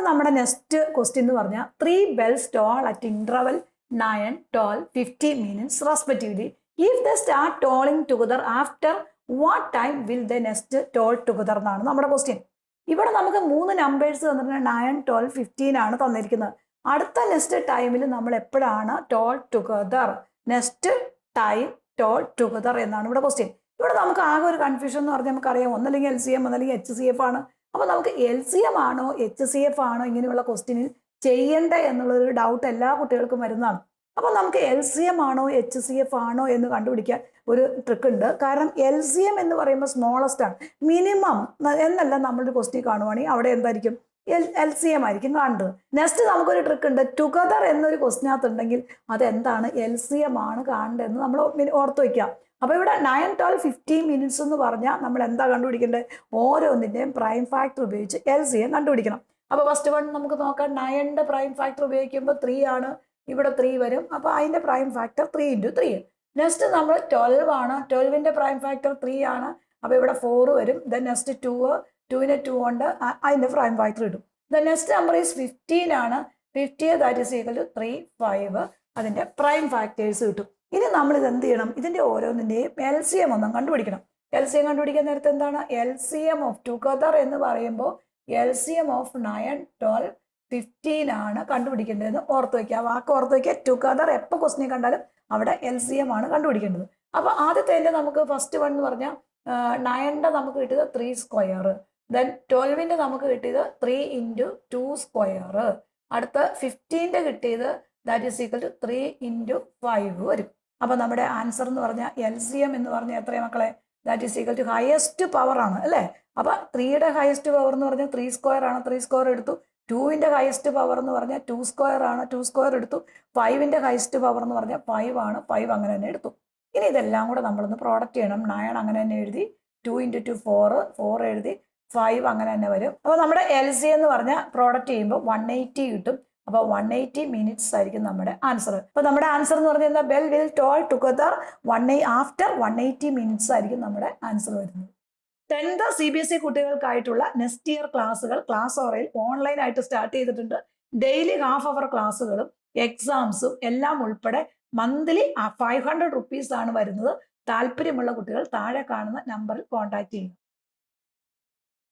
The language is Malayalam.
നമ്മുടെ നെക്സ്റ്റ് ക്വസ്റ്റ്യൻ എന്ന് പറഞ്ഞാൽ 3 bells toll at interval 9, 12, 15 minutes respectively. If they start tolling together, after what time will they next toll together എന്നാണ് നമ്മുടെ ക്വസ്റ്റ്യൻ. ഇവിടെ നമുക്ക് 3 നമ്പേഴ്സ് തന്നിട്ടുണ്ട്. 9, 12, 15 ആണ് തന്നിരിക്കുന്നത്. അടുത്ത നെക്സ്റ്റ് ടൈമിൽ നമ്മൾ എപ്പോഴാണ് toll together, next time toll together എന്നാണ് ഇവിടെ ക്വസ്റ്റ്യൻ. ഇവിടെ നമുക്ക് ആകെ ഒരു കൺഫ്യൂഷൻ എന്ന് പറഞ്ഞാൽ നമുക്കറിയാം, ഒന്നല്ലെങ്കിൽ LCM ഒന്നല്ലെങ്കിൽ HCF ആണ്. അപ്പോൾ നമുക്ക് LCM ആണോ HCF ആണോ ഇങ്ങനെയുള്ള ക്വസ്റ്റ്യനിൽ ചെയ്യേണ്ടത് എന്നുള്ളൊരു ഡൗട്ട് എല്ലാ കുട്ടികൾക്കും വരുന്നതാണ്. അപ്പോൾ നമുക്ക് LCM ആണോ HCF ആണോ എന്ന് കണ്ടുപിടിക്കാൻ ഒരു ട്രിക്ക് ഉണ്ട്. കാരണം LCM എന്ന് പറയുമ്പോൾ സ്മോളസ്റ്റ് ആണ്, മിനിമം എന്നല്ല നമ്മളൊരു ക്വസ്റ്റ്യൻ കാണുവാണെങ്കിൽ അവിടെ എന്തായിരിക്കും LCM ആയിരിക്കും കാണേണ്ടത്. നെക്സ്റ്റ് നമുക്കൊരു ട്രിക്ക് ഉണ്ട്. ടുഗദർ എന്നൊരു ക്വസ്റ്റ്യനകത്ത് ഉണ്ടെങ്കിൽ അതെന്താണ് LCM ആണ് കാണേണ്ടതെന്ന് നമ്മൾ ഓർത്ത് വയ്ക്കാം. അപ്പോൾ ഇവിടെ 9, 12, 15 മിനിറ്റ്സ് എന്ന് പറഞ്ഞാൽ നമ്മൾ എന്താ കണ്ടുപിടിക്കേണ്ടത്? ഓരോന്നിൻ്റെയും പ്രൈം ഫാക്ടർ ഉപയോഗിച്ച് LCM കണ്ടുപിടിക്കണം. അപ്പോൾ ഫസ്റ്റ് വൺ നമുക്ക് നോക്കാം. 9ന്റെ പ്രൈം ഫാക്ടർ ഉപയോഗിക്കുമ്പോൾ 3 ആണ്, ഇവിടെ 3 വരും. അപ്പോൾ അതിൻ്റെ പ്രൈം ഫാക്ടർ 3 × 3. നെക്സ്റ്റ് നമ്മൾ 12 ആണ്, 12ന്റെ പ്രൈം ഫാക്ടർ 3 ആണ്. അപ്പോൾ ഇവിടെ 4 വരും. ദെൻ നെക്സ്റ്റ് 2നെ 2 കൊണ്ട് അതിൻ്റെ പ്രൈം ഫാക്ടർ ഇടും. ദെൻ നെക്സ്റ്റ് നമ്പർ ഈസ് 15 ആണ്. 50 ദാറ്റ് ഈസ് ഈക്വൽ ടു 3, 5 അതിൻ്റെ പ്രൈം ഫാക്ടേഴ്സ് കിട്ടും. ഇനി നമ്മൾ ഇത് എന്ത് ചെയ്യണം? ഇതിൻ്റെ ഓരോന്നിൻ്റെയും LCM ഒന്നും കണ്ടുപിടിക്കണം. LCM കണ്ടുപിടിക്കാൻ നേരത്തെ എന്താണ്? LCM ഓഫ് ടുഗദർ എന്ന് പറയുമ്പോൾ LCM ഓഫ് 9, 12, 15 ആണ് കണ്ടുപിടിക്കേണ്ടതെന്ന് ഓർത്ത് വയ്ക്കുക. വാക്ക് ഓർത്ത് വയ്ക്കുക. ടുഗദർ എപ്പോൾ ക്വസ്റ്റ്യൻ കണ്ടാലും അവിടെ LCM ആണ് കണ്ടുപിടിക്കേണ്ടത്. അപ്പോൾ ആദ്യത്തെ നമുക്ക് ഫസ്റ്റ് വൺ എന്ന് പറഞ്ഞാൽ 9ന്റെ നമുക്ക് കിട്ടിയത് 3 സ്ക്വയർ. ദെൻ 12ന്റെ നമുക്ക് കിട്ടിയത് 3 × 2 സ്ക്വയർ. അടുത്ത 15ന്റെ കിട്ടിയത് ദാറ്റ് ഈസ് ഈക്വൽ ടു 3 × 5 വരും. അപ്പോൾ നമ്മുടെ ആൻസർ എന്ന് പറഞ്ഞാൽ LCM എന്ന് പറഞ്ഞാൽ എത്രയാണ് മക്കളെ? That is equal to highest power ആണ് അല്ലേ? അപ്പോൾ 3യുടെ ഹയസ്റ്റ് പവർ എന്ന് പറഞ്ഞാൽ 3 സ്ക്വയർ ആണ്, 3 സ്ക്വയർ എടുത്തു. 2ന്റെ ഹയസ്റ്റ് പവർ എന്ന് പറഞ്ഞാൽ 2 സ്ക്വയർ ആണ്, 2 സ്ക്വയർ എടുത്തു. 5ന്റെ ഹയസ്റ്റ് പവർ എന്ന് പറഞ്ഞാൽ 5 ആണ്, 5 അങ്ങനെ തന്നെ എടുത്തു. ഇനി ഇതെല്ലാം കൂടെ നമ്മളൊന്ന് പ്രോഡക്റ്റ് ചെയ്യണം. 9 അങ്ങനെ തന്നെ എഴുതി, 2 × 2 4 എഴുതി, 5 അങ്ങനെ തന്നെ വരും. അപ്പോൾ നമ്മുടെ LCM എന്ന് പറഞ്ഞാൽ പ്രോഡക്റ്റ് ചെയ്യുമ്പോൾ 180 കിട്ടും. അപ്പോൾ 180 മിനിറ്റ്സ് ആയിരിക്കും നമ്മുടെ ആൻസർ. അപ്പോൾ നമ്മുടെ ആൻസർ എന്ന് പറഞ്ഞാൽ എന്താ? Bell will toll together after 180 minutes ആയിരിക്കും നമ്മുടെ ആൻസർ വരുന്നത്. 10th CBSE കുട്ടികൾക്കായിട്ടുള്ള നെക്സ്റ്റ് ഇയർ ക്ലാസ്സുകൾ ക്ലാസ് ഓറയിൽ ഓൺലൈനായിട്ട് സ്റ്റാർട്ട് ചെയ്തിട്ടുണ്ട്. ഡെയിലി ഹാഫ് അവർ ക്ലാസ്സുകളും എക്സാംസും എല്ലാം ഉൾപ്പെടെ മന്ത്ലി 500 rupees ആണ് വരുന്നത്. താല്പര്യമുള്ള കുട്ടികൾ താഴെ കാണുന്ന നമ്പറിൽ കോൺടാക്ട് ചെയ്യുക.